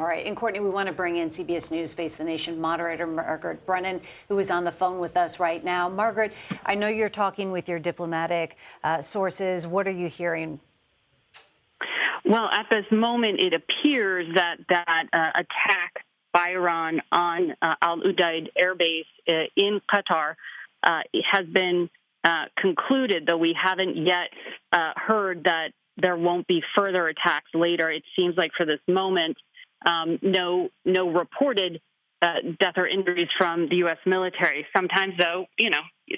right. And Courtney, we want to bring in CBS News Face the Nation moderator Margaret Brennan, who is on the phone with us right now. Margaret, I know you're talking with your diplomatic sources. What are you hearing? Well, at this moment, it appears that attack by Iran on Al Udeid Air Base in Qatar has been concluded, though we haven't yet heard that there won't be further attacks later. It seems like for this moment, no reported death or injuries from the U.S. military. Sometimes, though,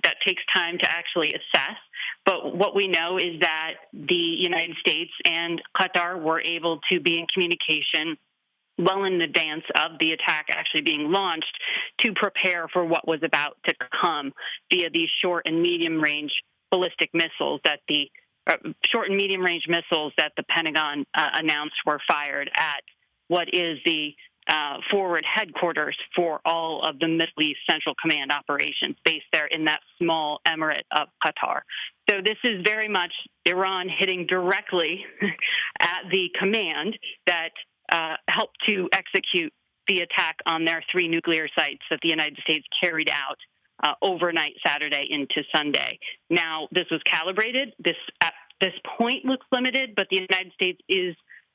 that takes time to actually assess. But what we know is that the United States and Qatar were able to be in communication well in advance of the attack actually being launched to prepare for what was about to come via these short and medium range ballistic missiles that the Pentagon announced were fired at what is the forward headquarters for all of the Middle East Central Command operations based there in that small emirate of Qatar. So this is very much Iran hitting directly at the command that helped to execute the attack on their 3 nuclear sites that the United States carried out overnight Saturday into Sunday. Now, this was calibrated. This at this point looks limited, but the United States is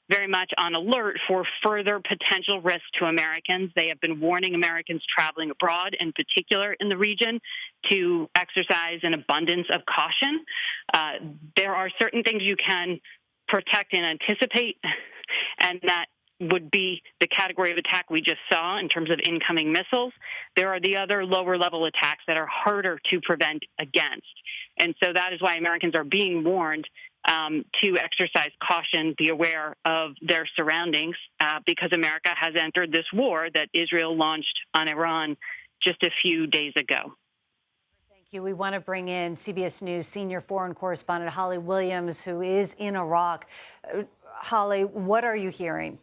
very much on alert for further potential risk to Americans. They have been warning Americans traveling abroad, in particular in the region, to exercise an abundance of caution. There are certain things you can protect and anticipate, and that would be the category of attack we just saw in terms of incoming missiles. There are the other lower-level attacks that are harder to prevent against. And so that is why Americans are being warned to exercise caution, be aware of their surroundings, because America has entered this war that Israel launched on Iran just a few days ago. Thank you. We want to bring in CBS News senior foreign correspondent Holly Williams, who is in Iraq. Holly, what are you hearing?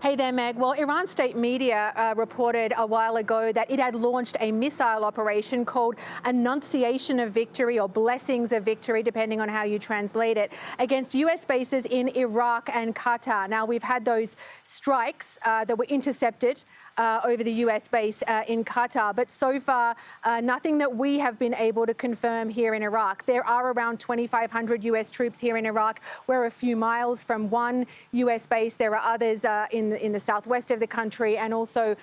Hey there, Meg. Well, Iran state media reported a while ago that it had launched a missile operation called Annunciation of Victory or Blessings of Victory, depending on how you translate it, against U.S. bases in Iraq and Qatar. Now, we've had those strikes that were intercepted over the U.S. base in Qatar, but so far, nothing that we have been able to confirm here in Iraq. There are around 2,500 U.S. troops here in Iraq. We're a few miles from one U.S. base. There are others in the southwest of the country and also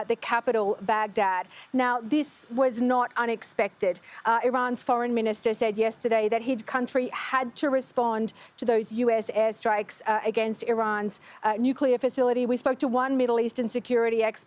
the capital, Baghdad. Now, this was not unexpected. Iran's foreign minister said yesterday that his country had to respond to those U.S. airstrikes against Iran's nuclear facility. We spoke to one Middle Eastern security expert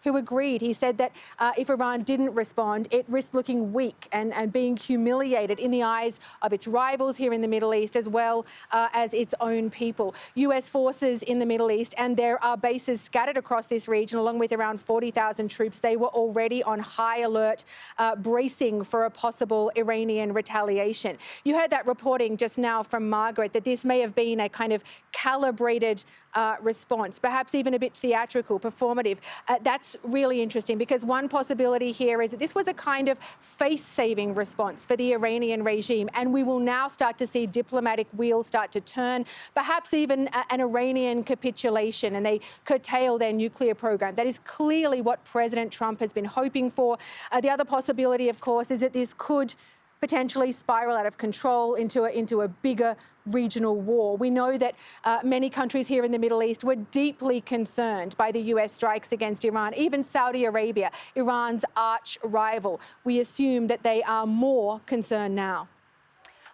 who agreed. He said that if Iran didn't respond, it risked looking weak and being humiliated in the eyes of its rivals here in the Middle East, as well as its own people. U.S. forces in the Middle East, and there are bases scattered across this region, along with around 40,000 troops. They were already on high alert, bracing for a possible Iranian retaliation. You heard that reporting just now from Margaret, that this may have been a kind of calibrated response, perhaps even a bit theatrical, performative. That's really interesting, because one possibility here is that this was a kind of face-saving response for the Iranian regime, and we will now start to see diplomatic wheels start to turn, perhaps even an Iranian capitulation, and they curtail their nuclear program. That is clearly what President Trump has been hoping for. The other possibility, of course, is that this could potentially spiral out of control into a bigger regional war. We know that many countries here in the Middle East were deeply concerned by the U.S. strikes against Iran, even Saudi Arabia, Iran's arch rival. We assume that they are more concerned now.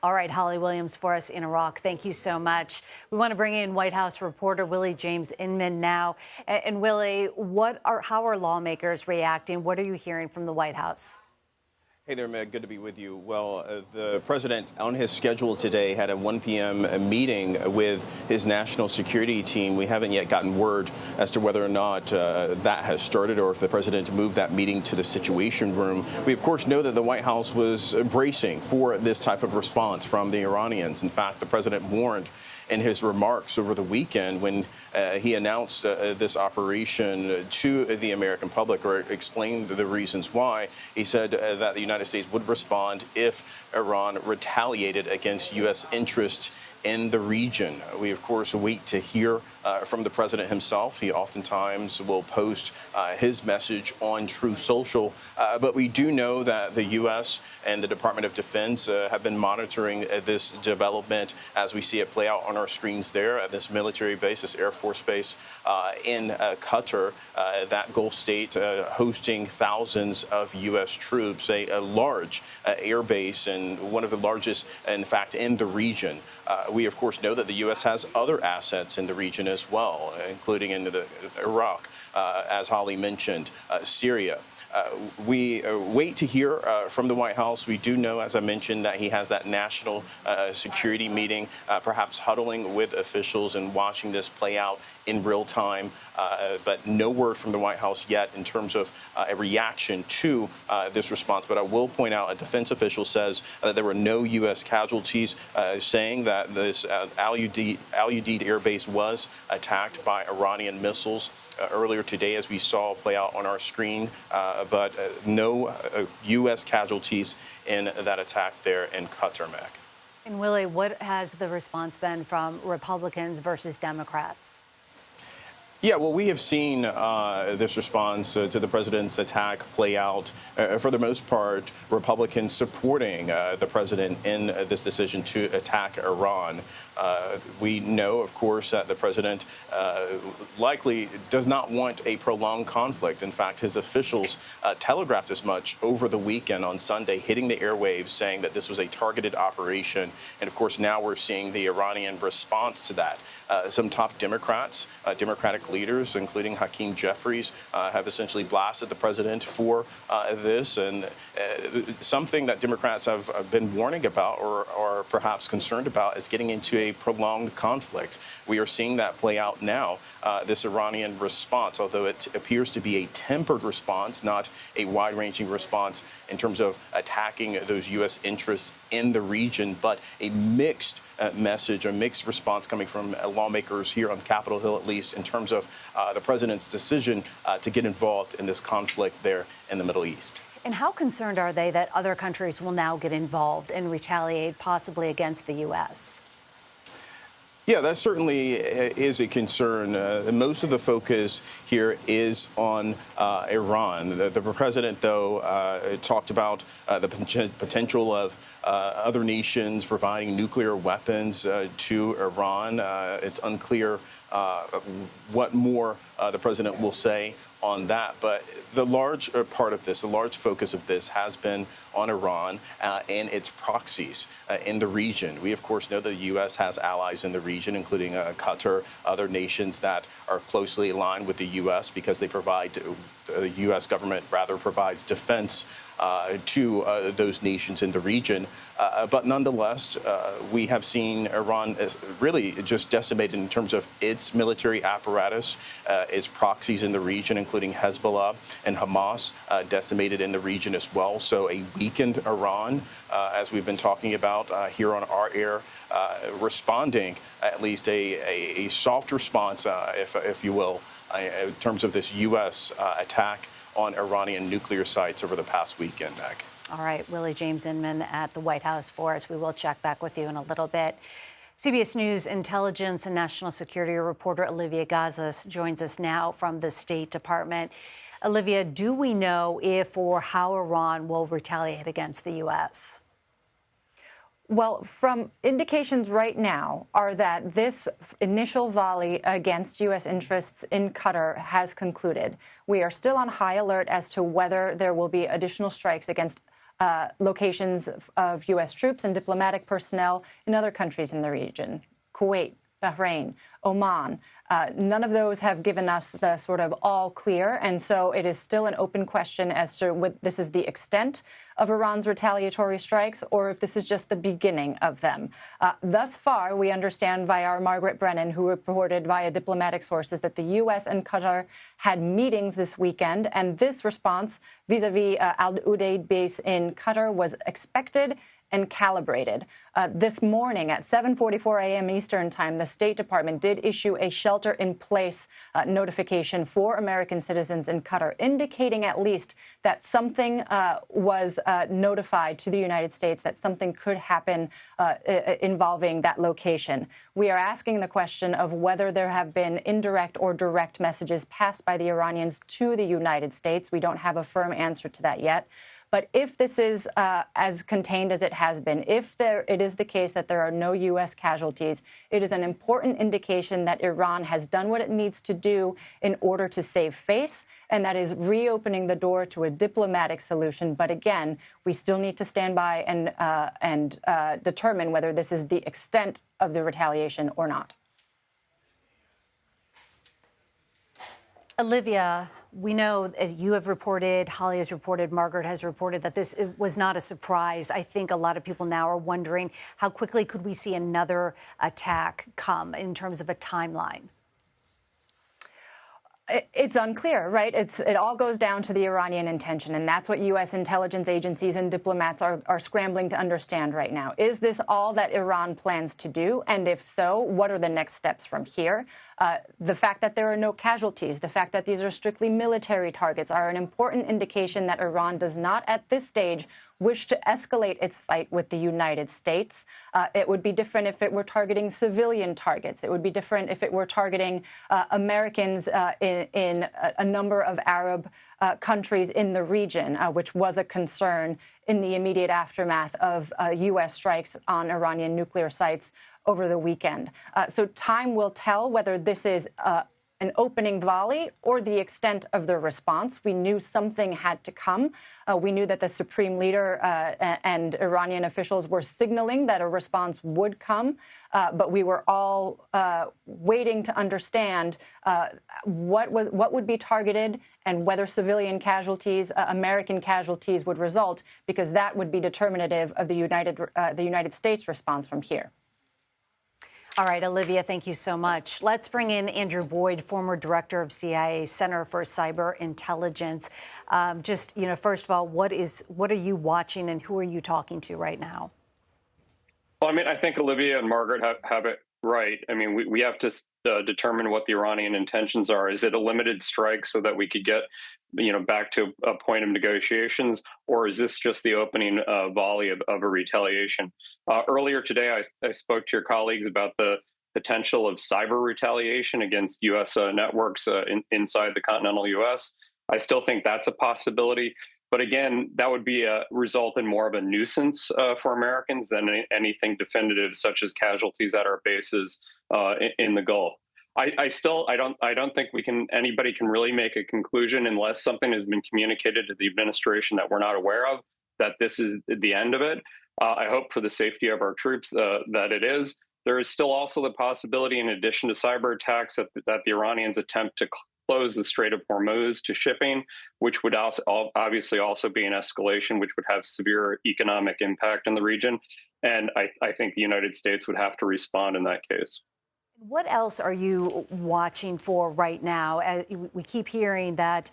All right, Holly Williams for us in Iraq. Thank you so much. We want to bring in White House reporter Willie James Inman now. And Willie, how are lawmakers reacting? What are you hearing from the White House? Hey there, Meg. Good to be with you. Well, the president on his schedule today had a 1 p.m. meeting with his national security team. We haven't yet gotten word as to whether or not that has started or if the president moved that meeting to the Situation Room. We, of course, know that the White House was bracing for this type of response from the Iranians. In fact, the president warned in his remarks over the weekend when he announced this operation to the American public, or explained the reasons why. He said that the United States would respond if Iran retaliated against U.S. interests in the region. We, of course, wait to hear from the president himself. He oftentimes will post his message on Truth Social. But we do know that the U.S. and the Department of Defense have been monitoring this development as we see it play out on our screens there at this military base, this Air Force base in Qatar, that Gulf state hosting thousands of U.S. troops, a large air base and one of the largest, in fact, in the region. We, of course, know that the U.S. has other assets in the region as well, including in Iraq, as Holly mentioned, Syria. We wait to hear from the White House. We do know, as I mentioned, that he has that national security meeting, perhaps huddling with officials and watching this play out in real time. But no word from the White House yet in terms of a reaction to this response. But I will point out a defense official says that there were no U.S. casualties, saying that this Al Udeid air base was attacked by Iranian missiles earlier today, as we saw play out on our screen, but no U.S. casualties in that attack there in Qatar, Mac. And Willie, what has the response been from Republicans versus Democrats? Yeah, well, we have seen this response to the president's attack play out, for the most part, Republicans supporting the president in this decision to attack Iran. We know, of course, that the president likely does not want a prolonged conflict. In fact, his officials telegraphed as much over the weekend on Sunday, hitting the airwaves, saying that this was a targeted operation. And, of course, now we're seeing the Iranian response to that. Some top Democrats, Democratic leaders, including Hakeem Jeffries, have essentially blasted the president for this. And something that Democrats have been warning about or perhaps concerned about is getting into a prolonged conflict. We are seeing that play out now, this Iranian response, although it appears to be a tempered response, not a wide-ranging response in terms of attacking those U.S. interests in the region, but a mixed message, a mixed response coming from lawmakers here on Capitol Hill, at least, in terms of the president's decision to get involved in this conflict there in the Middle East. And how concerned are they that other countries will now get involved and retaliate, possibly against the U.S.? Yeah, that certainly is a concern. Most of the focus here is on Iran. The president, though, talked about the potential of other nations providing nuclear weapons to Iran. It's unclear what more the president will say on that. But the large part of this, the large focus of this has been on Iran and its proxies in the region. We, of course, know the U.S. has allies in the region, including Qatar, other nations that are closely aligned with the U.S. because they provide, the U.S. government rather provides defense to those nations in the region. But nonetheless, we have seen Iran really just decimated in terms of its military apparatus, its proxies in the region, including Hezbollah and Hamas, decimated in the region as well. So a weakened Iran, as we've been talking about here on our air, responding, at least a soft response, if you will, in terms of this U.S. attack on Iranian nuclear sites over the past weekend, Meg. All right, Willie James Inman at the White House for us. We will check back with you in a little bit. CBS News intelligence and national security reporter Olivia Gazas joins us now from the State Department. Olivia, do we know if or how Iran will retaliate against the U.S.? Well, from indications right now are that this initial volley against U.S. interests in Qatar has concluded. We are still on high alert as to whether there will be additional strikes against locations of U.S. troops and diplomatic personnel in other countries in the region, Kuwait, Bahrain, Oman. None of those have given us the sort of all clear, and so it is still an open question as to what this is the extent of Iran's retaliatory strikes or if this is just the beginning of them. Thus far, we understand via Margaret Brennan, who reported via diplomatic sources that the U.S. and Qatar had meetings this weekend, and this response vis-a-vis Al Udeid base in Qatar was expected and calibrated. This morning at 7:44 a.m. Eastern Time, the State Department did issue a shelter-in-place notification for American citizens in Qatar, indicating at least that something was notified to the United States, that something could happen involving that location. We are asking the question of whether there have been indirect or direct messages passed by the Iranians to the United States. We don't have a firm answer to that yet. But if this is as contained as it has been, if it is the case that there are no U.S. casualties, it is an important indication that Iran has done what it needs to do in order to save face, and that is reopening the door to a diplomatic solution. But again, we still need to stand by and determine whether this is the extent of the retaliation or not. Olivia, we know you have reported, Holly has reported, Margaret has reported that this was not a surprise. I think a lot of people now are wondering how quickly could we see another attack come in terms of a timeline? It's unclear, right? It all goes down to the Iranian intention, and that's what U.S. intelligence agencies and diplomats are scrambling to understand right now. Is this all that Iran plans to do? And if so, what are the next steps from here? The fact that there are no casualties, the fact that these are strictly military targets are an important indication that Iran does not at this stage wish to escalate its fight with the United States. It would be different if it were targeting civilian targets. It would be different if it were targeting Americans in a number of Arab countries in the region, which was a concern in the immediate aftermath of U.S. strikes on Iranian nuclear sites over the weekend. So time will tell whether this is an opening volley or the extent of the response. We knew something had to come. We knew that the supreme leader and Iranian officials were signaling that a response would come, but we were all waiting to understand what would be targeted and whether civilian casualties, American casualties, would result, because that would be determinative of the United States response from here. All right, Olivia, thank you so much. Let's bring in Andrew Boyd, former director of CIA Center for Cyber Intelligence. First of all, what are you watching and who are you talking to right now? Well, I mean, I think Olivia and Margaret have it right. I mean, we have to determine what the Iranian intentions are. Is it a limited strike so that we could get, back to a point of negotiations, or is this just the opening volley of a retaliation? Earlier today, I spoke to your colleagues about the potential of cyber retaliation against U.S. networks inside the continental U.S. I still think that's a possibility. But again, that would be a result in more of a nuisance for Americans than anything definitive, such as casualties at our bases in the Gulf. I don't think anybody can really make a conclusion unless something has been communicated to the administration that we're not aware of, that this is the end of it. I hope for the safety of our troops that it is. There is still also the possibility, in addition to cyber attacks, that the Iranians attempt to close the Strait of Hormuz to shipping, which would obviously also be an escalation, which would have severe economic impact in the region. And I think the United States would have to respond in that case. What else are you watching for right now? We keep hearing that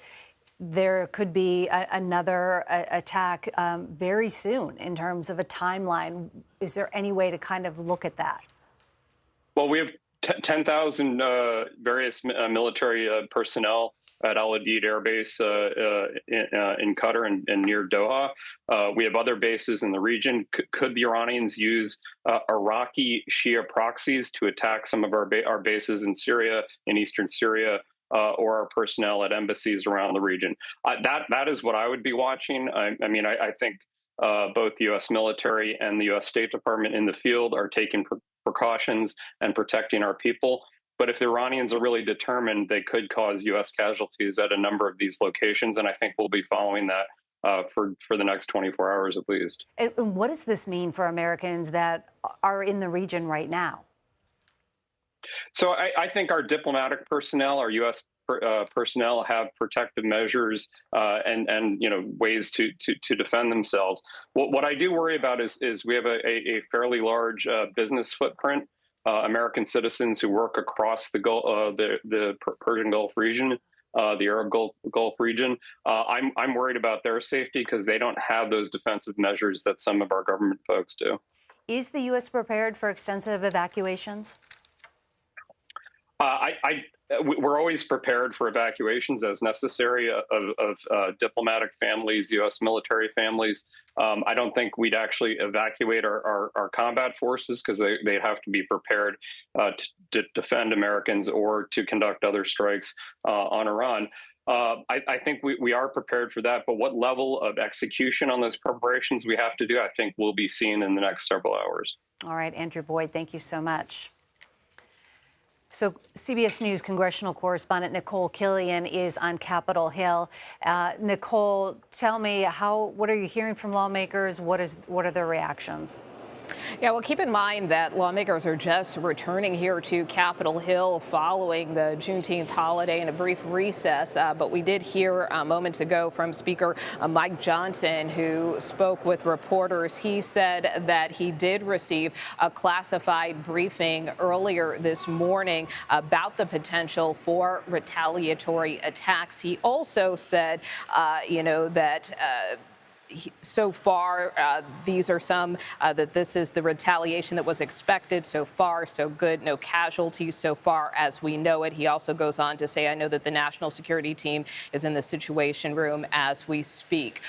there could be another attack very soon in terms of a timeline. Is there any way to kind of look at that? Well, we have 10,000 various military personnel at Al Udeid Air Base in Qatar and near Doha. We have other bases in the region. Could the Iranians use Iraqi Shia proxies to attack some of our bases in Syria, in eastern Syria, or our personnel at embassies around the region? That is what I would be watching. I think both the U.S. military and the U.S. State Department in the field are taking precautions and protecting our people. But if the Iranians are really determined, they could cause U.S. casualties at a number of these locations. And I think we'll be following that for the next 24 hours at least. And what does this mean for Americans that are in the region right now? So I think our diplomatic personnel, our U.S. personnel, have protective measures and ways to defend themselves. What I do worry about is we have a fairly large business footprint. American citizens who work across the Persian Gulf region. the Arab Gulf region. I'm worried about their safety because they don't have those defensive measures that some of our government folks do. Is the U.S. prepared for extensive evacuations? We're always prepared for evacuations as necessary of diplomatic families, U.S. military families. I don't think we'd actually evacuate our combat forces because they'd have to be prepared to defend Americans or to conduct other strikes on Iran. I think we are prepared for that, but what level of execution on those preparations we have to do, I think will be seen in the next several hours. All right, Andrew Boyd, thank you so much. So CBS News congressional correspondent Nicole Killian is on Capitol Hill. Nicole, tell me, what are you hearing from lawmakers? What are their reactions? Yeah, well, keep in mind that lawmakers are just returning here to Capitol Hill following the Juneteenth holiday and a brief recess. But we did hear moments ago from Speaker Mike Johnson, who spoke with reporters. He said that he did receive a classified briefing earlier this morning about the potential for retaliatory attacks. He also said, that so far, these are some that this is the retaliation that was expected. So far, so good. No casualties so far as we know it. He also goes on to say, I know that the national security team is in the Situation Room as we speak.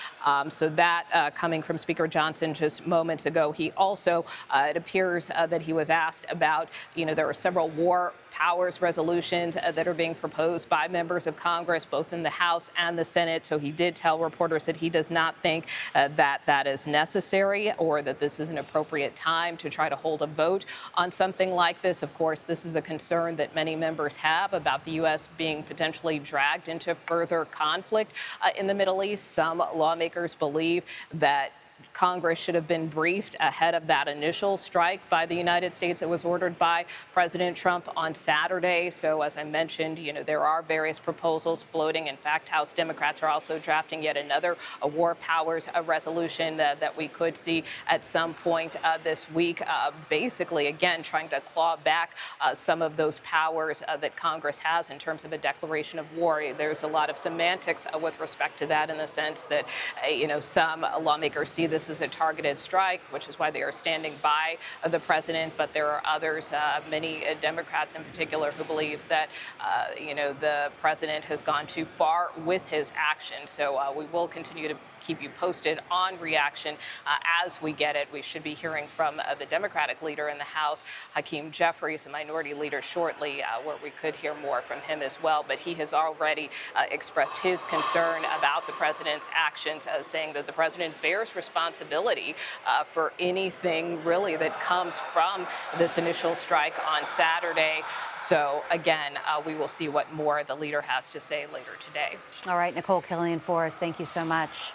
So that coming from Speaker Johnson just moments ago. He also, it appears that he was asked about, there are several war powers resolutions that are being proposed by members of Congress, both in the House and the Senate. So he did tell reporters that he does not think that is necessary or that this is an appropriate time to try to hold a vote on something like this. Of course, this is a concern that many members have about the U.S. being potentially dragged into further conflict in the Middle East. Some lawmakers believe that Congress should have been briefed ahead of that initial strike by the United States that was ordered by President Trump on Saturday. So as I mentioned, there are various proposals floating. In fact, House Democrats are also drafting yet another war powers resolution that we could see at some point this week, basically, again, trying to claw back some of those powers that Congress has in terms of a declaration of war. There's a lot of semantics with respect to that in the sense that, some lawmakers see this as a targeted strike, which is why they are standing by the president. But there are others, many Democrats in particular, who believe that, the president has gone too far with his action. So we will continue to keep you posted on reaction as we get it. We should be hearing from the Democratic leader in the House, Hakeem Jeffries, a minority leader, shortly, where we could hear more from him as well. But he has already expressed his concern about the president's actions, saying that the president bears responsibility for anything really that comes from this initial strike on Saturday. So again, we will see what more the leader has to say later today. All right, Nicole Killian for us. Thank you so much.